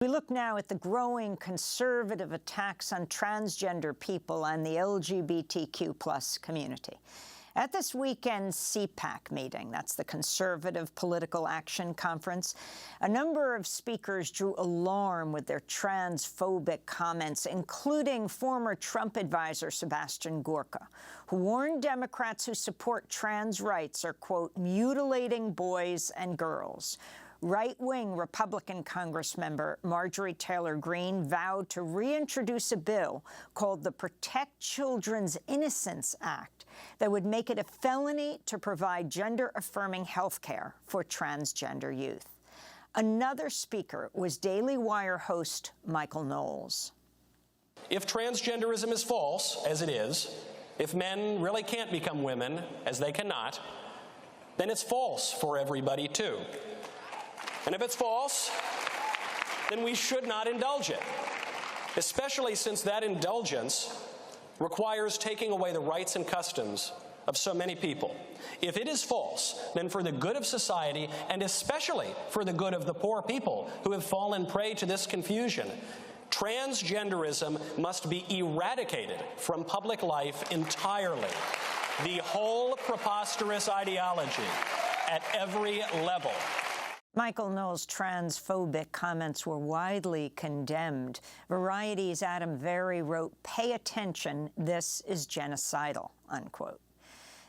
We look now at the growing conservative attacks on transgender people and the LGBTQ+ community. At this weekend's CPAC meeting, that's the Conservative Political Action Conference, a number of speakers drew alarm with their transphobic comments, including former Trump advisor Sebastian Gorka, who warned Democrats who support trans rights are, quote, mutilating boys and girls. Right-wing Republican Congressmember Marjorie Taylor Greene vowed to reintroduce a bill called the Protect Children's Innocence Act that would make it a felony to provide gender-affirming health care for transgender youth. Another speaker was Daily Wire host Michael Knowles. If transgenderism is false, as it is, if men really can't become women, as they cannot, then it's false for everybody, too. And if it's false, then we should not indulge it, especially since that indulgence requires taking away the rights and customs of so many people. If it is false, then for the good of society, and especially for the good of the poor people who have fallen prey to this confusion, transgenderism must be eradicated from public life entirely. The whole preposterous ideology at every level. Michael Knowles' transphobic comments were widely condemned. Variety's Adam Very wrote, "Pay attention, this is genocidal," unquote.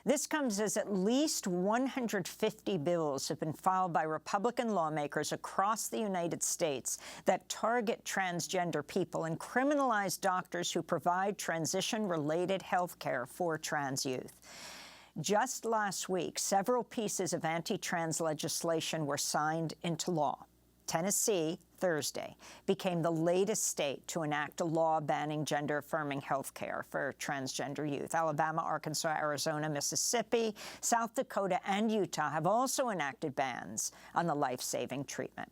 This comes as at least 150 bills have been filed by Republican lawmakers across the United States that target transgender people and criminalize doctors who provide transition-related health care for trans youth. Just last week, several pieces of anti-trans legislation were signed into law. Tennessee, Thursday, became the latest state to enact a law banning gender-affirming health care for transgender youth. Alabama, Arkansas, Arizona, Mississippi, South Dakota, and Utah have also enacted bans on the life-saving treatment.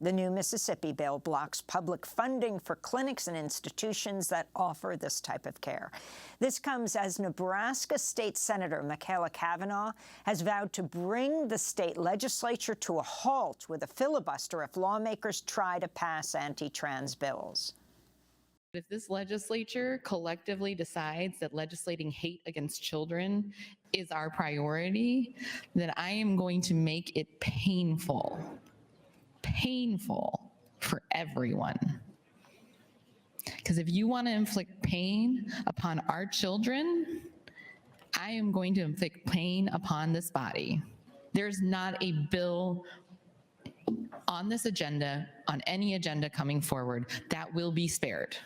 The new Mississippi bill blocks public funding for clinics and institutions that offer this type of care. This comes as Nebraska State Senator Michaela Cavanaugh has vowed to bring the state legislature to a halt with a filibuster if lawmakers try to pass anti-trans bills. If this legislature collectively decides that legislating hate against children is our priority, then I am going to make it painful for everyone. Because if you want to inflict pain upon our children, I am going to inflict pain upon this body. There's not a bill on this agenda, on any agenda coming forward, that will be spared.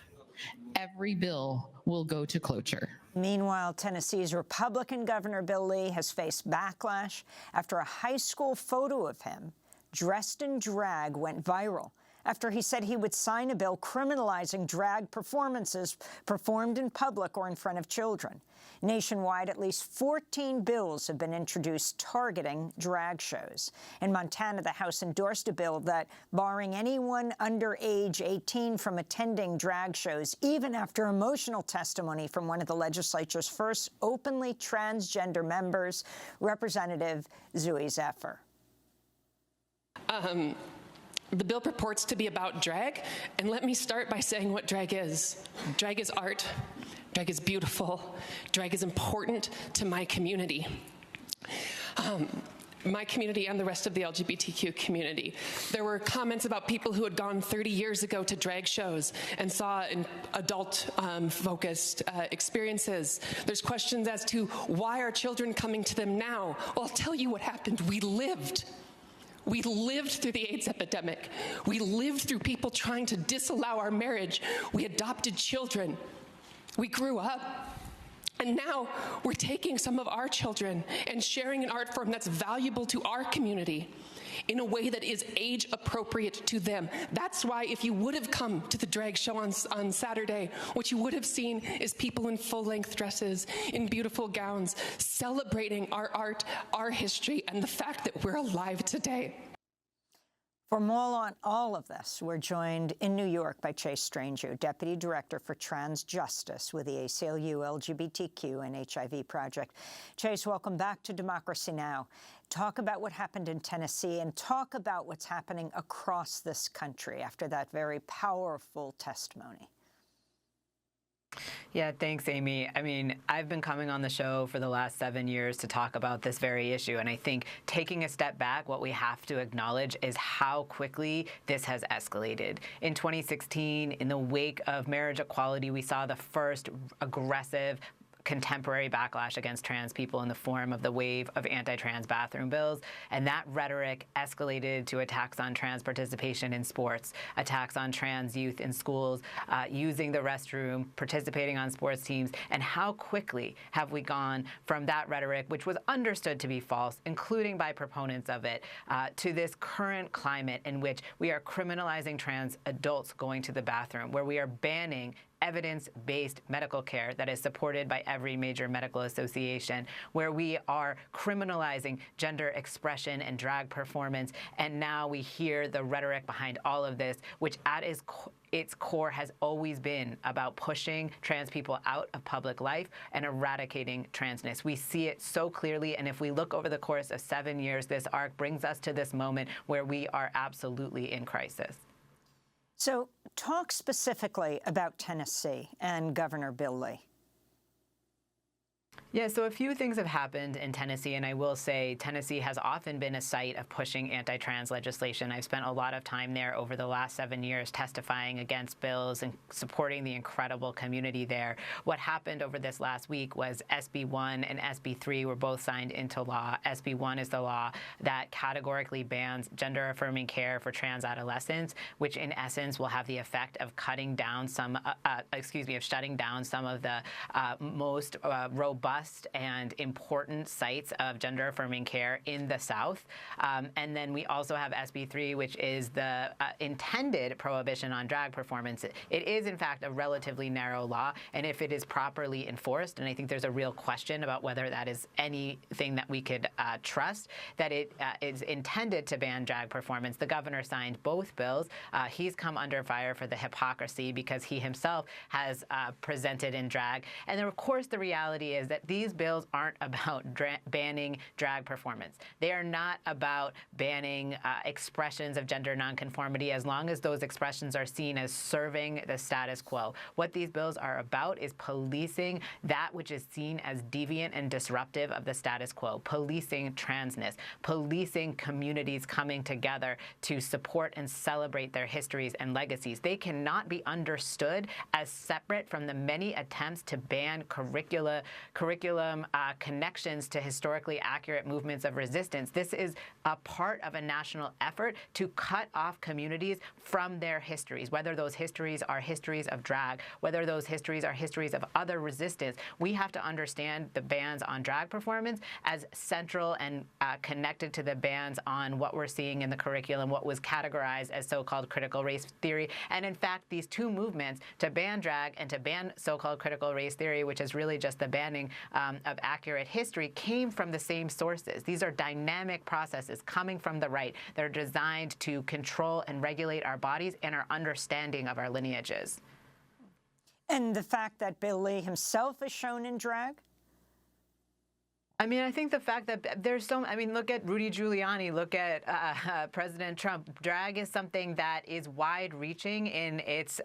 Every bill will go to cloture. Meanwhile, Tennessee's Republican Governor Bill Lee has faced backlash after a high school photo of him dressed in drag went viral after he said he would sign a bill criminalizing drag performances performed in public or in front of children. Nationwide, at least 14 bills have been introduced targeting drag shows. In Montana, the House endorsed a bill that, barring anyone under age 18 from attending drag shows, even after emotional testimony from one of the legislature's first openly transgender members, Representative Zooey Zephyr. The bill purports to be about drag, and let me start by saying what drag is. Drag is art, drag is beautiful, drag is important to my community. My community and the rest of the LGBTQ community. There were comments about people who had gone 30 years ago to drag shows and saw adult-focused experiences. There's questions as to why are children coming to them now? Well, I'll tell you what happened. We lived through the AIDS epidemic. We lived through people trying to disallow our marriage. We adopted children. We grew up. And now we're taking some of our children and sharing an art form that's valuable to our community in a way that is age appropriate to them. That's why if you would have come to the drag show on Saturday, what you would have seen is people in full-length dresses, in beautiful gowns, celebrating our art, our history, and the fact that we're alive today. For more on all of this, we're joined in New York by Chase Strangio, Deputy Director for Trans Justice with the ACLU LGBTQ and HIV Project. Chase, welcome back to Democracy Now! Talk about what happened in Tennessee and talk about what's happening across this country after that very powerful testimony. Yeah, thanks, Amy. I mean, I've been coming on the show for the last 7 years to talk about this very issue, and I think taking a step back, what we have to acknowledge is how quickly this has escalated. In 2016, in the wake of marriage equality, we saw the first aggressive contemporary backlash against trans people in the form of the wave of anti-trans bathroom bills. And that rhetoric escalated to attacks on trans participation in sports, attacks on trans youth in schools, using the restroom, participating on sports teams. And how quickly have we gone from that rhetoric, which was understood to be false, including by proponents of it, to this current climate in which we are criminalizing trans adults going to the bathroom, where we are banning evidence-based medical care that is supported by every major medical association, where we are criminalizing gender expression and drag performance. And now we hear the rhetoric behind all of this, which at its core has always been about pushing trans people out of public life and eradicating transness. We see it so clearly, and if we look over the course of 7 years, this arc brings us to this moment where we are absolutely in crisis. So talk specifically about Tennessee and Governor Bill Lee. Yeah, so a few things have happened in Tennessee, and I will say Tennessee has often been a site of pushing anti-trans legislation. I've spent a lot of time there over the last 7 years testifying against bills and supporting the incredible community there. What happened over this last week was SB 1 and SB 3 were both signed into law. SB 1 is the law that categorically bans gender-affirming care for trans adolescents, which in essence will have the effect of cutting down some, shutting down some of the most robust and important sites of gender-affirming care in the South. And then we also have SB 3, which is the intended prohibition on drag performance. It is, in fact, a relatively narrow law, and if it is properly enforced, and I think there's a real question about whether that is anything that we could trust, that it is intended to ban drag performance. The governor signed both bills. He's come under fire for the hypocrisy because he himself has presented in drag. And then, of course, the reality is that these bills aren't about banning drag performance. They are not about banning expressions of gender nonconformity as long as those expressions are seen as serving the status quo. What these bills are about is policing that which is seen as deviant and disruptive of the status quo, policing transness, policing communities coming together to support and celebrate their histories and legacies. They cannot be understood as separate from the many attempts to ban curriculum connections to historically accurate movements of resistance. This is a part of a national effort to cut off communities from their histories, whether those histories are histories of drag, whether those histories are histories of other resistance. We have to understand the bans on drag performance as central and connected to the bans on what we're seeing in the curriculum, what was categorized as so-called critical race theory. And in fact, these two movements, to ban drag and to ban so-called critical race theory, which is really just the banning of accurate history, came from the same sources. These are dynamic processes coming from the right. They're designed to control and regulate our bodies and our understanding of our lineages. And the fact that Bill Lee himself is shown in drag? I mean, I think the fact that there's look at Rudy Giuliani, look at President Trump. Drag is something that is wide-reaching in its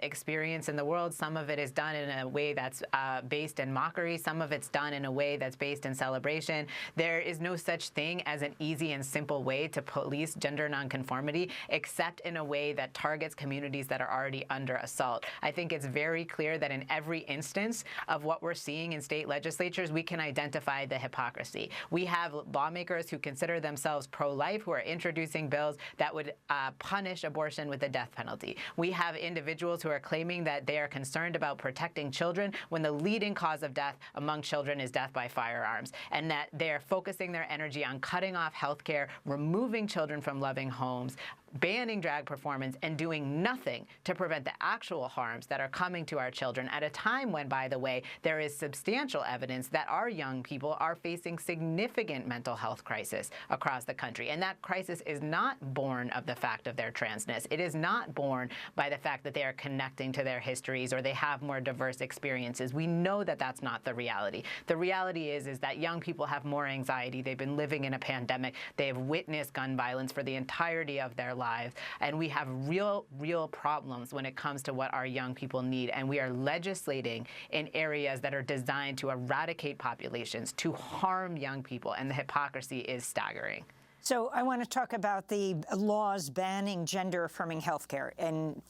experience in the world. Some of it is done in a way that's based in mockery. Some of it's done in a way that's based in celebration. There is no such thing as an easy and simple way to police gender nonconformity, except in a way that targets communities that are already under assault. I think it's very clear that in every instance of what we're seeing in state legislatures, we can identify the hypocrisy. We have lawmakers who consider themselves pro-life who are introducing bills that would punish abortion with the death penalty. We have individuals who are claiming that they are concerned about protecting children when the leading cause of death among children is death by firearms, and that they are focusing their energy on cutting off health care, removing children from loving homes, banning drag performance and doing nothing to prevent the actual harms that are coming to our children at a time when, by the way, there is substantial evidence that our young people are facing significant mental health crisis across the country. And that crisis is not born of the fact of their transness. It is not born by the fact that they are connecting to their histories or they have more diverse experiences. We know that that's not the reality. The reality is that young people have more anxiety. They've been living in a pandemic. They have witnessed gun violence for the entirety of their lives. And we have real problems when it comes to what our young people need. And we are legislating in areas that are designed to eradicate populations, to harm young people. And the hypocrisy is staggering. So I want to talk about the laws banning gender-affirming health care. In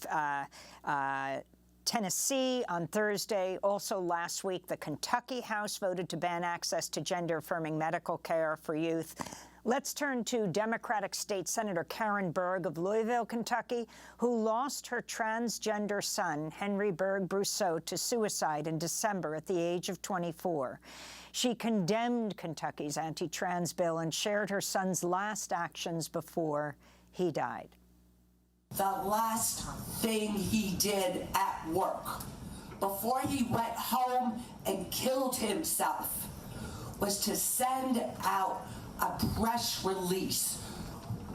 Tennessee on Thursday, also last week, the Kentucky House voted to ban access to gender-affirming medical care for youth. Let's turn to Democratic State Senator Karen Berg of Louisville, Kentucky, who lost her transgender son, Henry Berg Brousseau, to suicide in December at the age of 24. She condemned Kentucky's anti-trans bill and shared her son's last actions before he died. The last thing he did at work before he went home and killed himself was to send out a press release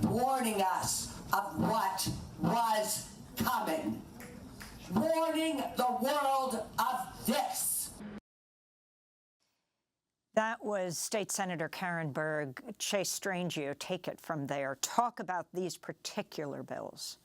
warning us of what was coming, warning the world of this. That was State Senator Karen Berg. Chase Strangio, take it from there. Talk about these particular bills.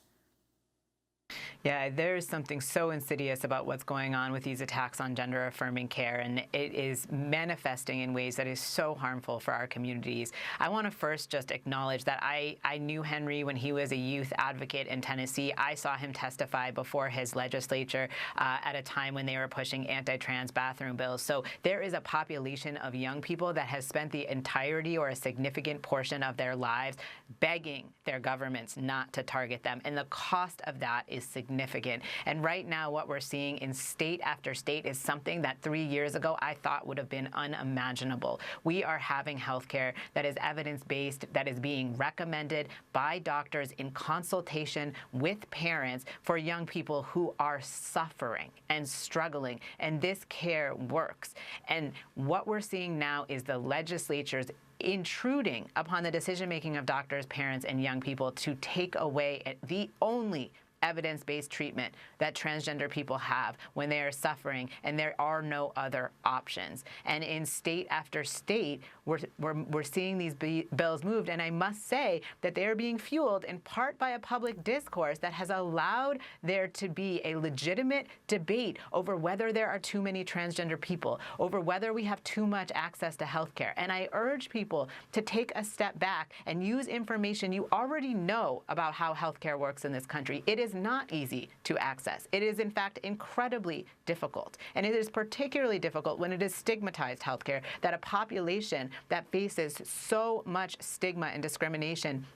Yeah, there's something so insidious about what's going on with these attacks on gender-affirming care, and it is manifesting in ways that is so harmful for our communities. I want to first just acknowledge that I knew Henry when he was a youth advocate in Tennessee. I saw him testify before his legislature at a time when they were pushing anti-trans bathroom bills. So there is a population of young people that has spent the entirety or a significant portion of their lives begging their governments not to target them, and the cost of that is significant. And right now what we're seeing in state after state is something that 3 years ago I thought would have been unimaginable. We are having healthcare that is evidence-based, that is being recommended by doctors in consultation with parents for young people who are suffering and struggling, and this care works. And what we're seeing now is the legislature's intruding upon the decision-making of doctors, parents, and young people to take away the only evidence-based treatment that transgender people have when they are suffering, and there are no other options. And in state after state, we're seeing these bills moved, and I must say that they are being fueled in part by a public discourse that has allowed there to be a legitimate debate over whether there are too many transgender people, over whether we have too much access to health care. And I urge people to take a step back and use information you already know about how health care works in this country. It is not easy to access. It is, in fact, incredibly difficult. And it is particularly difficult when it is stigmatized healthcare, that a population that faces so much stigma and discrimination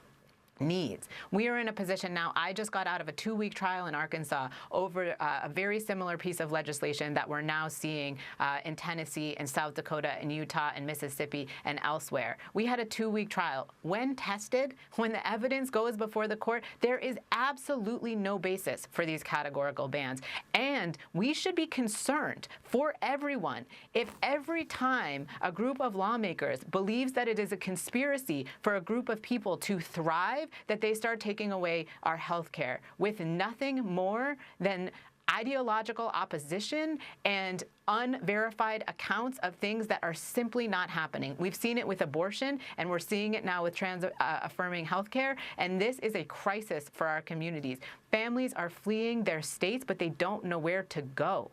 needs. We are in a position now, I just got out of a 2-week trial in Arkansas over a very similar piece of legislation that we're now seeing in Tennessee and South Dakota and Utah and Mississippi and elsewhere. We had a 2-week trial. When tested, when the evidence goes before the court, there is absolutely no basis for these categorical bans. And we should be concerned for everyone if every time a group of lawmakers believes that it is a conspiracy for a group of people to thrive, that they start taking away our health care with nothing more than ideological opposition and unverified accounts of things that are simply not happening. We've seen it with abortion, and we're seeing it now with trans-affirming health care, and this is a crisis for our communities. Families are fleeing their states, but they don't know where to go.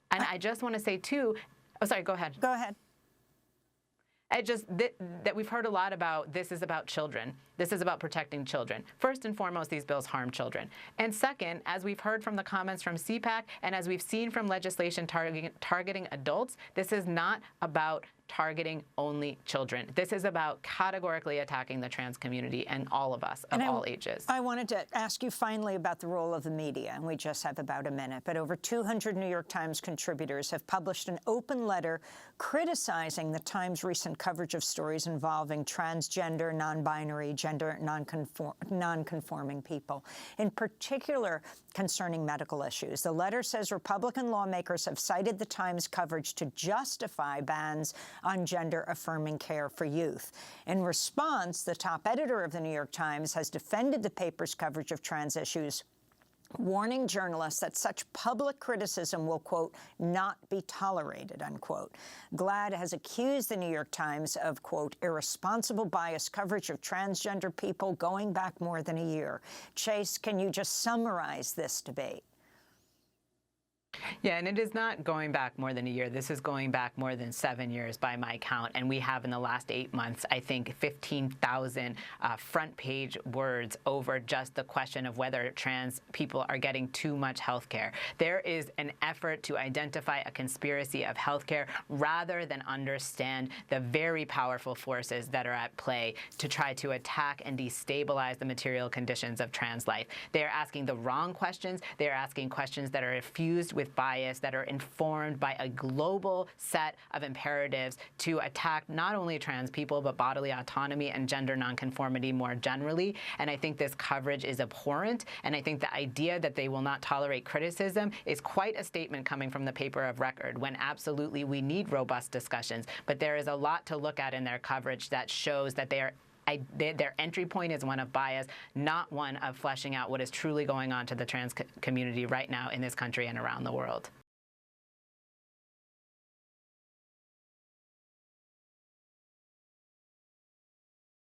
And I just want to say, too, oh, sorry, go ahead. Go ahead. That we've heard a lot about, this is about children. This is about protecting children. First and foremost, these bills harm children. And second, as we've heard from the comments from CPAC and as we've seen from legislation targeting adults, this is not about targeting only children. This is about categorically attacking the trans community and all of us of all ages. I wanted to ask you finally about the role of the media, and we just have about a minute, but over 200 New York Times contributors have published an open letter criticizing the Times' recent coverage of stories involving transgender, non-binary, gender non-conforming people, in particular concerning medical issues. The letter says Republican lawmakers have cited the Times coverage to justify bans on gender-affirming care for youth. In response, the top editor of the New York Times has defended the paper's coverage of trans issues, warning journalists that such public criticism will, quote, not be tolerated, unquote. GLAAD has accused the New York Times of, quote, irresponsible biased coverage of transgender people going back more than a year. Chase, can you just summarize this debate? Yeah, and it is not going back more than a year. This is going back more than 7 years by my count. And we have in the last 8 months, I think, 15,000 front page words over just the question of whether trans people are getting too much health care. There is an effort to identify a conspiracy of health care rather than understand the very powerful forces that are at play to try to attack and destabilize the material conditions of trans life. They are asking the wrong questions. They are asking questions that are infused with bias, that are informed by a global set of imperatives to attack not only trans people, but bodily autonomy and gender nonconformity more generally. And I think this coverage is abhorrent. And I think the idea that they will not tolerate criticism is quite a statement coming from the paper of record, when absolutely we need robust discussions. But there is a lot to look at in their coverage that shows that their entry point is one of bias, not one of fleshing out what is truly going on to the trans community right now in this country and around the world.